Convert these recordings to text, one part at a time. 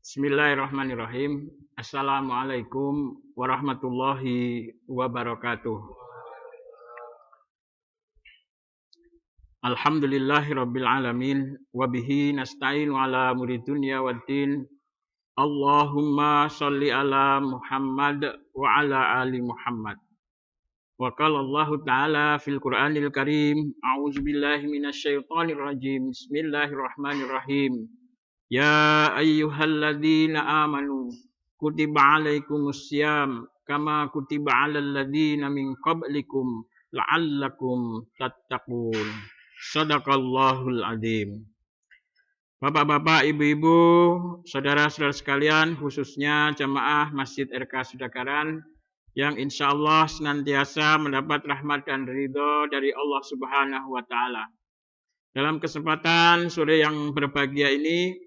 Bismillahirrahmanirrahim. Assalamualaikum warahmatullahi wabarakatuh. Alhamdulillahirabbil alamin wa bihi nasta'in ala umuri dunya waddin. Allahumma shalli ala Muhammad wa ala ali Muhammad. Wa qala Allah ta'ala fil Qur'anil Karim, a'udzu billahi minasy syaithanir rajim. Bismillahirrahmanirrahim. Ya ayyuhalladzina amanu kutiba alaikumussyam kama kutiba alal ladzina min qablikum la'allakum tattaqun. Shadaqallahul adzim. Bapak-bapak, ibu-ibu, saudara-saudara sekalian, khususnya jamaah Masjid RK Sudakaran yang insyaallah senantiasa mendapat rahmat dan ridho dari Allah Subhanahu wa taala. Dalam kesempatan sore yang berbahagia ini,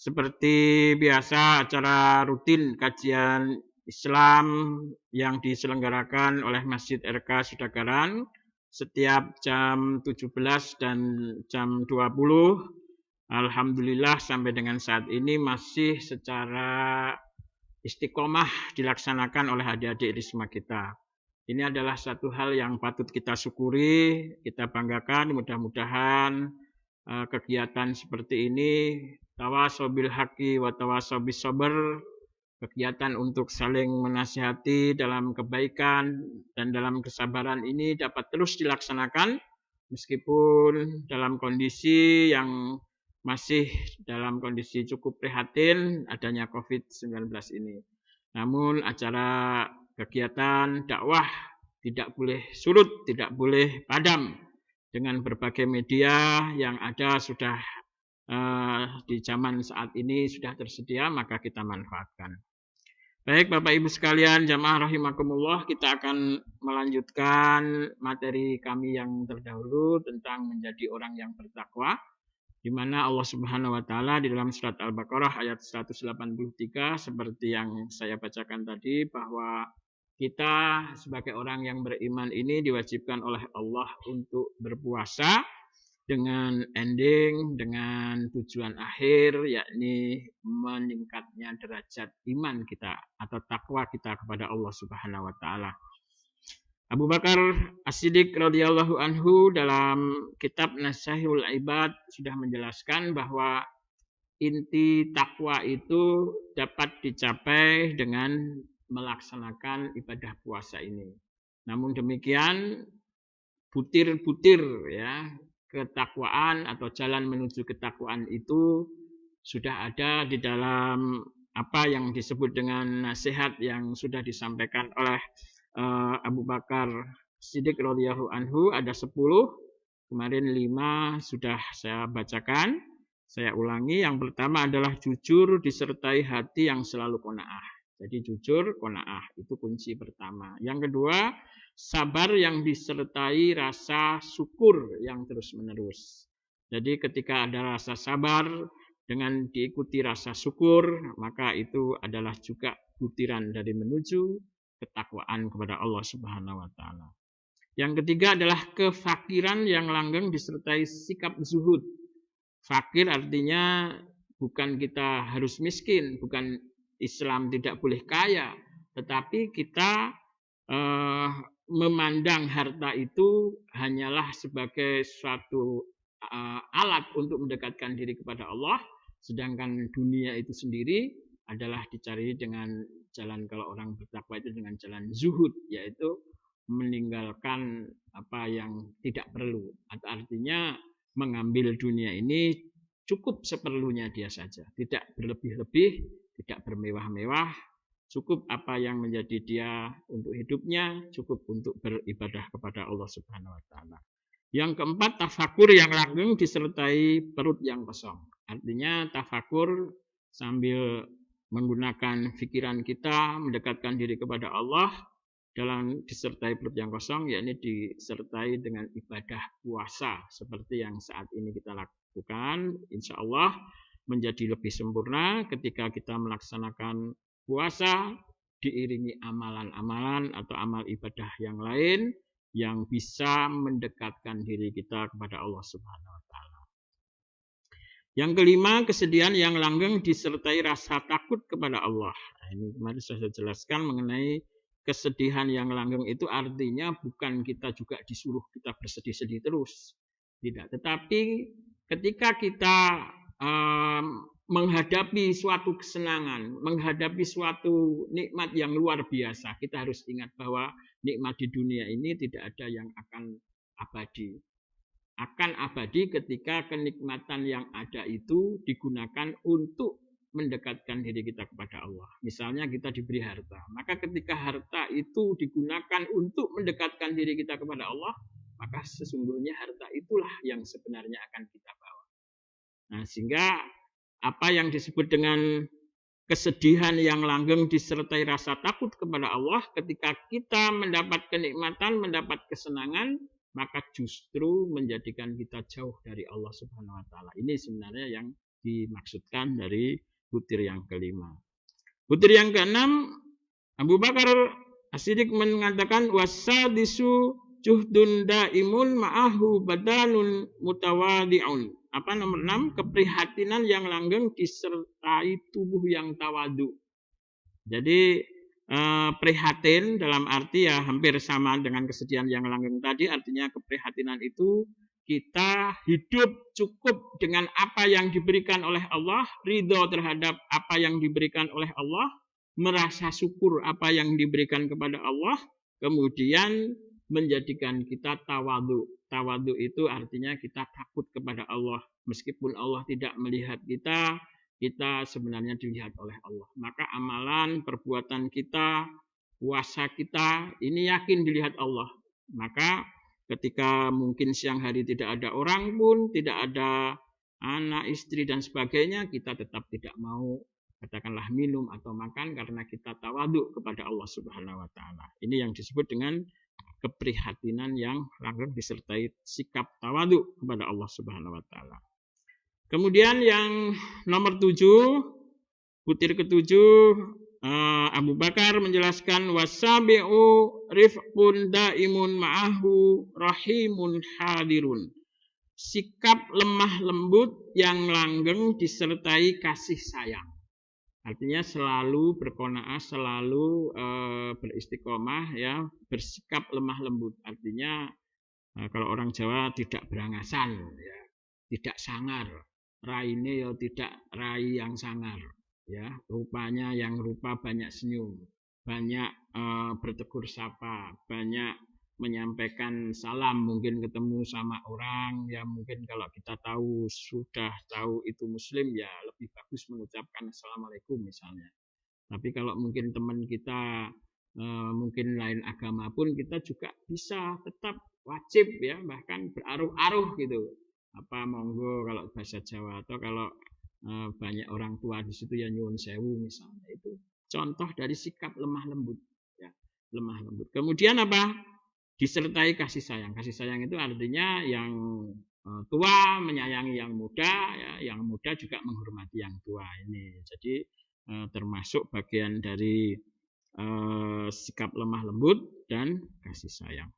seperti biasa, acara rutin kajian Islam yang diselenggarakan oleh Masjid RK Sudakaran setiap jam 17 dan jam 20. Alhamdulillah sampai dengan saat ini masih secara istiqomah dilaksanakan oleh adik-adik Risma kita. Ini adalah satu hal yang patut kita syukuri, kita banggakan. Mudah-mudahan kegiatan seperti ini, tawasau bil haqqi wa tawasau bis sabr, kegiatan untuk saling menasihati dalam kebaikan dan dalam kesabaran ini dapat terus dilaksanakan meskipun dalam kondisi yang masih dalam kondisi cukup prihatin adanya COVID-19 ini. Namun acara kegiatan dakwah tidak boleh surut, tidak boleh padam. Dengan berbagai media yang ada sudah di zaman saat ini sudah tersedia, maka kita manfaatkan. Baik Bapak Ibu sekalian, jamaah rahimakumullah, kita akan melanjutkan materi kami yang terdahulu tentang menjadi orang yang bertakwa, di mana Allah Subhanahu wa taala di dalam surat Al-Baqarah ayat 183 seperti yang saya bacakan tadi, bahwa kita sebagai orang yang beriman ini diwajibkan oleh Allah untuk berpuasa dengan ending, dengan tujuan akhir, yakni meningkatnya derajat iman kita atau takwa kita kepada Allah Subhanahu wa taala. Abu Bakar As-Siddiq radhiyallahu anhu dalam kitab Nasihul Ibad sudah menjelaskan bahwa inti takwa itu dapat dicapai dengan melaksanakan ibadah puasa ini. Namun demikian, butir-butir ya ketakwaan atau jalan menuju ketakwaan itu sudah ada di dalam apa yang disebut dengan nasihat yang sudah disampaikan oleh Abu Bakar Siddiq radhiyallahu anhu. Ada 10, kemarin 5 sudah saya bacakan. Saya ulangi, yang pertama adalah jujur disertai hati yang selalu qanaah. Jadi jujur, qanaah, itu kunci pertama. Yang kedua, sabar yang disertai rasa syukur yang terus-menerus. Jadi ketika ada rasa sabar dengan diikuti rasa syukur, maka itu adalah juga butiran dari menuju ketakwaan kepada Allah Subhanahu wa taala. Yang ketiga adalah kefakiran yang langgeng disertai sikap zuhud. Fakir artinya bukan kita harus miskin, bukan Islam tidak boleh kaya, tetapi kita memandang harta itu hanyalah sebagai suatu alat untuk mendekatkan diri kepada Allah, sedangkan dunia itu sendiri adalah dicari dengan jalan, kalau orang bertakwa itu dengan jalan zuhud, yaitu meninggalkan apa yang tidak perlu, atau artinya mengambil dunia ini cukup seperlunya dia saja, tidak berlebih-lebih, tidak bermewah-mewah, cukup apa yang menjadi dia untuk hidupnya, cukup untuk beribadah kepada Allah Subhanahu wa taala. Yang keempat, tafakur yang langgeng disertai perut yang kosong. Artinya tafakur sambil menggunakan pikiran kita mendekatkan diri kepada Allah dalam disertai perut yang kosong, yakni disertai dengan ibadah puasa seperti yang saat ini kita lakukan. Insya Allah menjadi lebih sempurna ketika kita melaksanakan puasa diiringi amalan-amalan atau amal ibadah yang lain yang bisa mendekatkan diri kita kepada Allah Subhanahu wa taala. Yang kelima, kesedihan yang langgeng disertai rasa takut kepada Allah. Nah, ini kemarin saya jelaskan mengenai kesedihan yang langgeng itu artinya bukan kita juga disuruh kita bersedih-sedih terus. Tidak. Tetapi ketika kita menghadapi suatu kesenangan, menghadapi suatu nikmat yang luar biasa, kita harus ingat bahwa nikmat di dunia ini tidak ada yang akan abadi. Akan abadi ketika kenikmatan yang ada itu digunakan untuk mendekatkan diri kita kepada Allah. Misalnya kita diberi harta, maka ketika harta itu digunakan untuk mendekatkan diri kita kepada Allah, maka sesungguhnya harta itulah yang sebenarnya akan kita bawa. Nah, sehingga apa yang disebut dengan kesedihan yang langgeng disertai rasa takut kepada Allah, ketika kita mendapat kenikmatan, mendapat kesenangan, maka justru menjadikan kita jauh dari Allah Subhanahu wa taala. Ini sebenarnya yang dimaksudkan dari butir yang kelima. Butir yang keenam, Abu Bakar As-Siddiq mengatakan wasadisu juhdun daimun ma'ahu badanun mutawadi'un. Apa nomor 6? Keprihatinan yang langgeng disertai tubuh yang tawadu. Jadi prihatin dalam arti ya hampir sama dengan kesedihan yang langgeng tadi, artinya keprihatinan itu kita hidup cukup dengan apa yang diberikan oleh Allah, ridho terhadap apa yang diberikan oleh Allah, merasa syukur apa yang diberikan kepada Allah, kemudian menjadikan kita tawadu. Tawadu itu artinya kita takut kepada Allah. Meskipun Allah tidak melihat kita, kita sebenarnya dilihat oleh Allah. Maka amalan, perbuatan kita, puasa kita, ini yakin dilihat Allah. Maka ketika mungkin siang hari tidak ada orang pun, tidak ada anak, istri, dan sebagainya, kita tetap tidak mau katakanlah minum atau makan karena kita tawaduk kepada Allah Subhanahu wa taala. Ini yang disebut dengan keprihatinan yang langgeng disertai sikap tawaduk kepada Allah Subhanahu wa taala. Kemudian yang nomor 7, butir ketujuh, Abu Bakar menjelaskan wasabi'u rifqun daimun ma'ahu rahimun hadirun. Sikap lemah lembut yang langgeng disertai kasih sayang. Artinya selalu berqanaah, selalu beristiqomah, ya, bersikap lemah lembut. Artinya kalau orang Jawa tidak berangasan, ya, tidak sangar. Raine ya tidak rai yang sangar, ya, rupanya yang rupa banyak senyum, banyak bertegur sapa, banyak menyampaikan salam, mungkin ketemu sama orang yang mungkin kalau kita sudah tahu itu muslim, ya lebih bagus mengucapkan assalamualaikum misalnya. Tapi kalau mungkin teman kita mungkin lain agama pun, kita juga bisa tetap wajib, ya, bahkan beraruh-aruh gitu. Apa monggo kalau bahasa Jawa, atau kalau banyak orang tua di situ ya nyuwun sewu misalnya. Itu contoh dari sikap lemah lembut, ya, lemah lembut. Kemudian apa? Disertai kasih sayang. Kasih sayang itu artinya yang tua menyayangi yang muda, ya, yang muda juga menghormati yang tua. Ini jadi termasuk bagian dari sikap lemah lembut dan kasih sayang.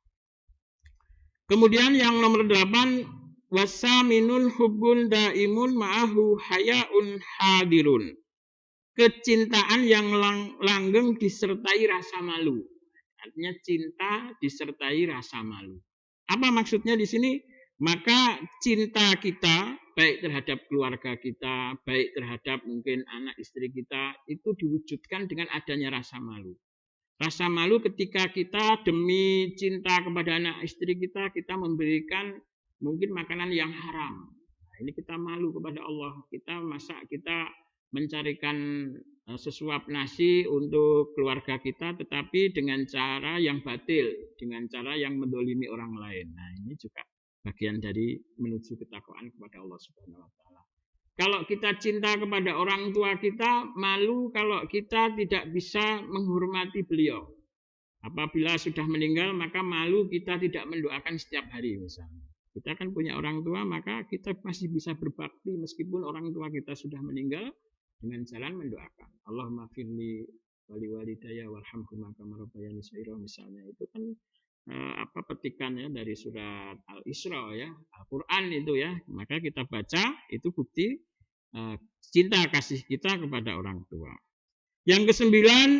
Kemudian yang nomor 8, wasaminun hubbun daimun ma'ahu hayaun hadirun. Kecintaan yang langgeng disertai rasa malu. Artinya cinta disertai rasa malu. Apa maksudnya di sini? Maka cinta kita baik terhadap keluarga kita, baik terhadap mungkin anak istri kita, itu diwujudkan dengan adanya rasa malu. Rasa malu ketika kita demi cinta kepada anak istri kita, kita memberikan mungkin makanan yang haram. Nah, ini kita malu kepada Allah. Kita mencarikan sesuap nasi untuk keluarga kita, tetapi dengan cara yang batil, dengan cara yang mendolimi orang lain. Nah, ini juga bagian dari menuju ketakwaan kepada Allah Subhanahu wa taala. Kalau kita cinta kepada orang tua kita, malu kalau kita tidak bisa menghormati beliau. Apabila sudah meninggal, maka malu kita tidak mendoakan setiap hari misalnya. Kita kan punya orang tua, maka kita masih bisa berbakti meskipun orang tua kita sudah meninggal dengan jalan mendoakan. Allahumma firli wali walidayya warhamhuma kama rabbayani shaghira misalnya. Itu kan petikan ya dari surat Al-Isra, ya, Al-Qur'an itu, ya. Maka kita baca, itu bukti cinta kasih kita kepada orang tua. Yang kesembilan,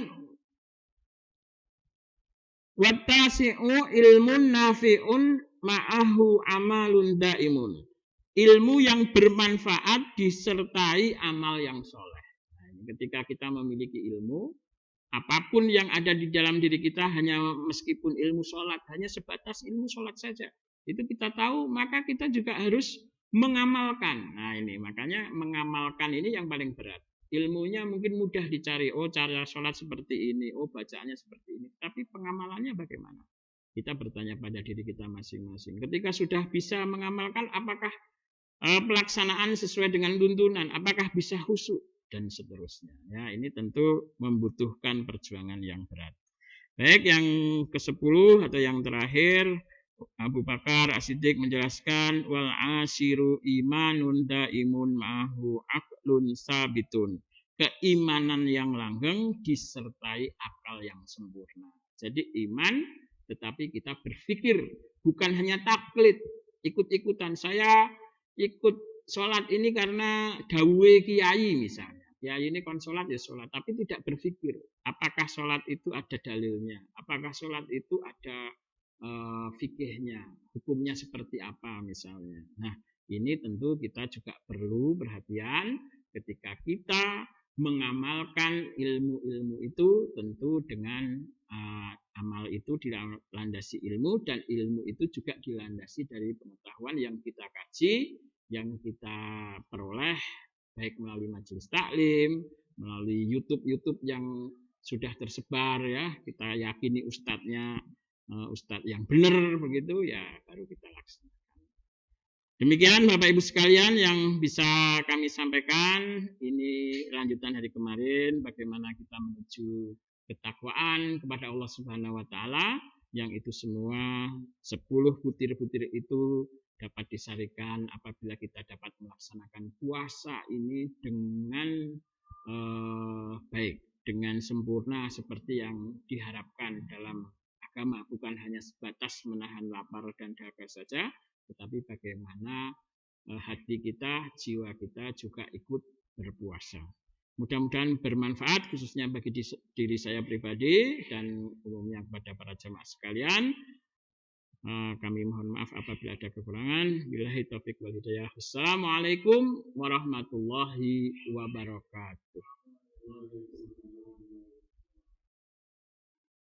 wattasi'u ilmun nafi'un ma'ahu amalun daimun. Ilmu yang bermanfaat disertai amal yang soleh. Nah, ketika kita memiliki ilmu, apapun yang ada di dalam diri kita, hanya meskipun ilmu sholat, hanya sebatas ilmu sholat saja. Itu kita tahu, maka kita juga harus mengamalkan. Nah ini, makanya mengamalkan ini yang paling berat. Ilmunya mungkin mudah dicari, oh cara sholat seperti ini, oh bacaannya seperti ini. Tapi pengamalannya bagaimana? Kita bertanya pada diri kita masing-masing. Ketika sudah bisa mengamalkan, apakah pelaksanaan sesuai dengan tuntunan, apakah bisa khusyuk? Dan seterusnya. Ya, ini tentu membutuhkan perjuangan yang berat. Baik, yang ke-10 atau yang terakhir, Abu Bakar As-Siddiq menjelaskan wal asiru imanun daimun ma'ahu aqlun sabitun. Keimanan yang langgeng disertai akal yang sempurna. Jadi iman tetapi kita berpikir, bukan hanya taklid, ikut-ikutan. Saya ikut sholat ini karena dawe kiai misalnya. Kiai ini kon sholat ya sholat, tapi tidak berpikir apakah sholat itu ada dalilnya, apakah sholat itu ada fikihnya, hukumnya seperti apa misalnya. Nah ini tentu kita juga perlu perhatian ketika kita mengamalkan ilmu-ilmu itu, tentu dengan amal itu dilandasi ilmu, dan ilmu itu juga dilandasi dari pengetahuan yang kita kaji, yang kita peroleh baik melalui majelis taklim, melalui YouTube yang sudah tersebar ya, kita yakini ustadznya ustadz yang benar begitu ya, baru kita laksanakan. Demikian Bapak Ibu sekalian yang bisa kami sampaikan. Ini lanjutan hari kemarin, bagaimana kita menuju ketakwaan kepada Allah Subhanahu wa taala, yang itu semua 10 butir-butir itu dapat disarikan apabila kita dapat melaksanakan puasa ini dengan baik, dengan sempurna seperti yang diharapkan dalam agama, bukan hanya sebatas menahan lapar dan dahaga saja, tetapi bagaimana hati kita, jiwa kita juga ikut berpuasa. Mudah-mudahan bermanfaat khususnya bagi diri saya pribadi dan umumnya kepada para jemaah sekalian. Kami mohon maaf apabila ada kekurangan. Billahi taufik wal hidayah. Assalamualaikum warahmatullahi wabarakatuh.